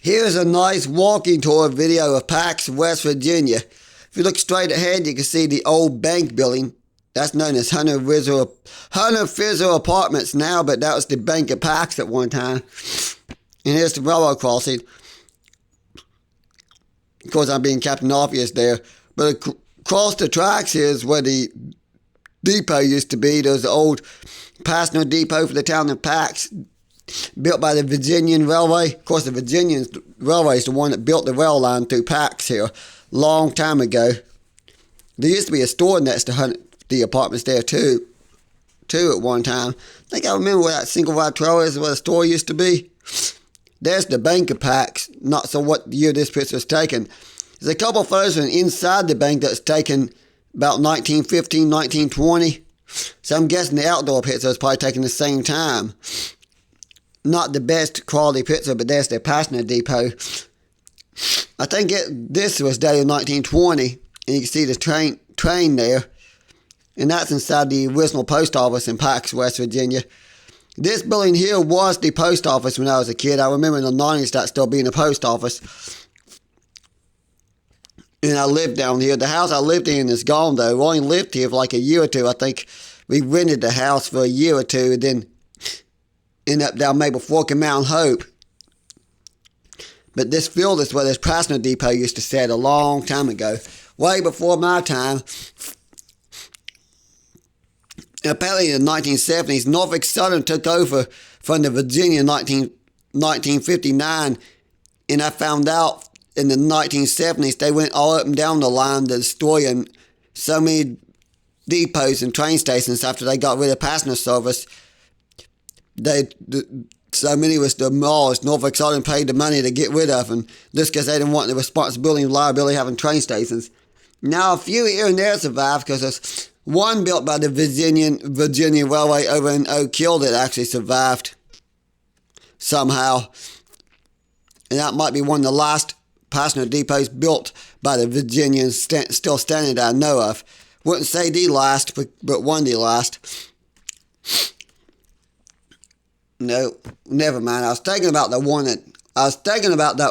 Here's a nice walking tour video of Pax, West Virginia. If you look straight ahead, you can see the old bank building. That's known as Hunter Fizzle Apartments now, but that was the Bank of Pax at one time. And here's the railroad crossing. Of course, I'm being Captain Obvious there. But across the tracks here is where the depot used to be. There's the old passenger depot for the town of Pax, built by the Virginian Railway. Of course, the Virginian Railway is the one that built the rail line through Pax here long time ago. There used to be a store next to the apartments there too at one time. I think I remember where that single wide trailer is, where the store used to be. There's the Bank of Pax, not so what year this picture was taken. There's a couple of photos from inside the bank that's taken about 1915, 1920. So I'm guessing the outdoor picture was probably taken the same time. Not the best quality picture, but there's the passenger depot. I think this was dated 1920, and you can see the train there. And that's inside the original post office in Pax, West Virginia. This building here was the post office when I was a kid. I remember in the 90s that still being the post office. And I lived down here. The house I lived in is gone, though. We only lived here for like a year or two. I think we rented the house for a year or two, and then ended up down Maple Fork and Mount Hope. But this field is where this passenger depot used to sit a long time ago, way before my time. Apparently in the 1970s, Norfolk Southern took over from the Virginia in 1959, and I found out in the 1970s they went all up and down the line destroying so many depots and train stations after they got rid of passenger service. So many was demolished. Norfolk Southern paid the money to get rid of them, just because they didn't want the responsibility and liability of having train stations. Now a few here and there survived, because there's one built by the Virginia Railway over in Oak Hill that actually survived somehow. And that might be one of the last passenger depots built by the Virginians still standing that I know of. Wouldn't say the last, but one of the last. No, never mind. I was thinking about that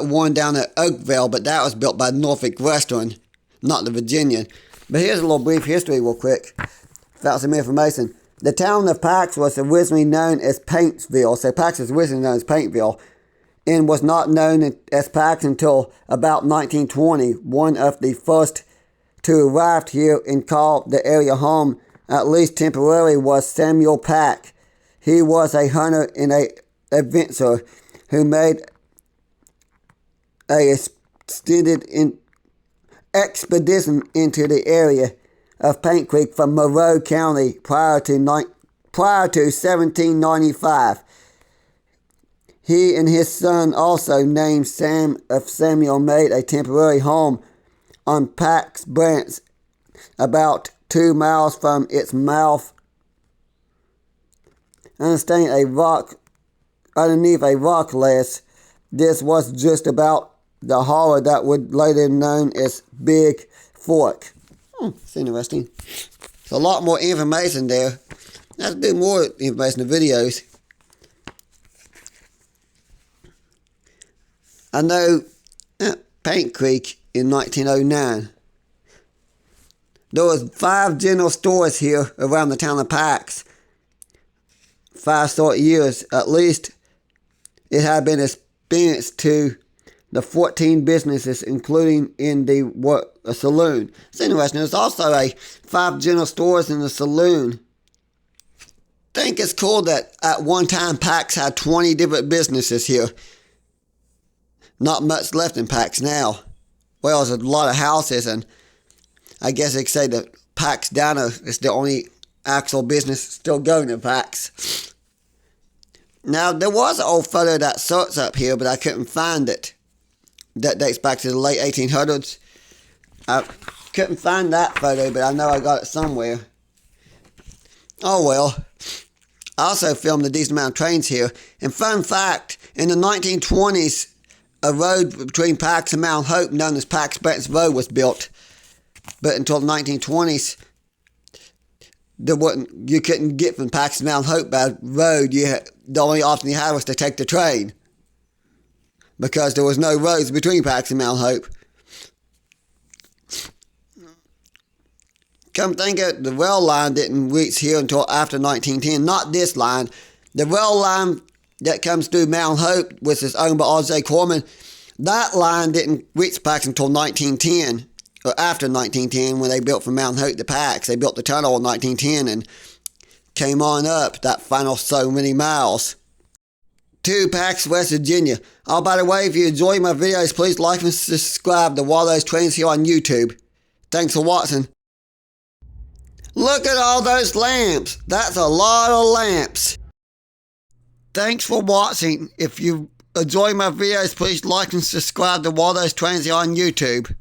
one down at Oakville, but that was built by Norfolk Western, not the Virginian. But here's a little brief history real quick. Found some information. The town of Pax was originally known as Paintsville. So Pax was originally known as Paintsville, and was not known as Pax until about 1920. One of the first to arrive here and call the area home, at least temporarily, was Samuel Pack. He was a hunter and an adventurer who made a extended expedition into the area of Paint Creek from Monroe County prior to 1795. He and his son, also named Sam of Samuel, made a temporary home on Pax Branch about 2 miles from its mouth. Underneath a rock ledge. This was just about the hollow that would later known as Big Fork. It's interesting. There's a lot more information there. There's a bit more information in the videos. I know Paint Creek in 1909. There was 5 general stores here around the town of Pax. 5 short years at least. It had been experienced to the 14 businesses, including in a saloon. It's interesting. There's also 5 general stores in the saloon. I think it's cool that at one time Pax had 20 different businesses here. Not much left in Pax now. Well, there's a lot of houses, and I guess they could say that Pax Diner is the only actual business still going in Pax. Now, there was an old photo that searched up here, but I couldn't find it. That dates back to the late 1800s. I couldn't find that photo, but I know I got it somewhere. Oh well. I also filmed a decent amount of trains here. And fun fact, in the 1920s, a road between Pax and Mount Hope, known as Pax Branch Road, was built. But until the 1920s, you couldn't get from Pax to Mount Hope by road. The only option you had was to take the train. because there was no roads between Pax and Mount Hope. Come think of it, the rail line didn't reach here until after 1910. Not this line. The rail line that comes through Mount Hope, which is owned by R.J. Corman, that line didn't reach Pax until 1910, or after 1910, when they built from Mount Hope to Pax. They built the tunnel in 1910 and came on up that final so many miles to Pax, West Virginia. Oh, by the way, if you enjoy my videos, please like and subscribe to Waldo's Trains here on YouTube. Thanks for watching. Look at all those lamps. That's a lot of lamps. Thanks for watching. If you enjoy my videos, please like and subscribe to Waldo's Trains here on YouTube.